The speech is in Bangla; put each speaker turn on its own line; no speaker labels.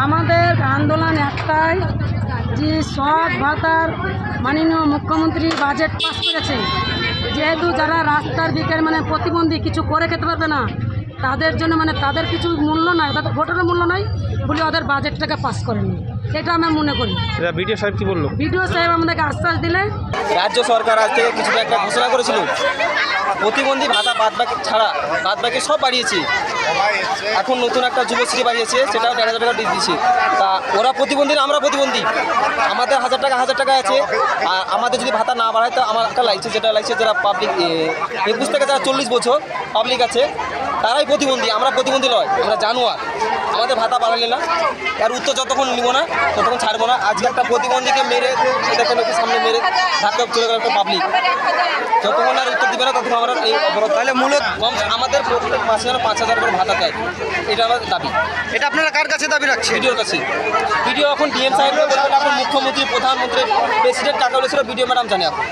আমাদের আন্দোলন একটাই যে সব ভাতার মাননীয় মুখ্যমন্ত্রী বাজেট পাস করেছেন, যেহেতু যারা রাস্তার দিকের প্রতিবন্ধী কিছু করে খেতে পারবে না, তাদের জন্য তাদের কিছু মূল্য নাই, তাদের ভোটেরও মূল্য নাই বলে ওদের বাজেটটাকে পাস করেনি, এটা আমি মনে করি।
বিডিও সাহেব কি বললো?
বিডিও সাহেব আমাদেরকে আশ্বাস দিলে
রাজ্য সরকার আজ থেকে কিছুটা একটা ঘোষণা করেছিল প্রতিবন্ধী ভাতা বাদবাকি ছাড়া বাদবাকি সব বাড়িয়েছে। এখন নতুন একটা যুবশ্রী বাড়িয়েছে, সেটাও 1,000 টাকা দিয়েছে। তা ওরা প্রতিবন্ধী না, আমরা প্রতিবন্ধী। আমাদের 1,000 টাকা আছে। আর আমাদের যদি ভাতা না বাড়ায় তো আমার একটা লাইসেন্স, যেটা লাইসেন্স যারা পাবলিক 21 থেকে যারা 40 বছর পাবলিক আছে তারাই প্রতিবন্ধী, আমরা প্রতিবন্ধী নয়, আমরা জানোয়ার। আমাদের ভাতা বাড়ালে না, আর উত্তর যতক্ষণ নিব না ততক্ষণ ছাড়বো না। আজকে একটা প্রতিবন্ধীকে মেরে এটাকে লোকের সামনে মেরে ধাক্কা চলে গেল একটা পাবলিক, যতক্ষণ আর উত্তর দিবে না ততক্ষণ আমরা এই অবরোধ। তাহলে মূলত আমাদের প্রত্যেক মাসে যেন 5,000 করে ভাতা দেয়, এটা আমার দাবি।
এটা আপনারা কার কাছে দাবি রাখছেন?
ভিডিওর কাছে। ভিডিও এখন ডিএম সাহেবকে বলবেন, এখন মুখ্যমন্ত্রী, প্রধানমন্ত্রী, প্রেসিডেন্ট টাকা বলেছিল, ভিডিও ম্যাডাম জানে এখন।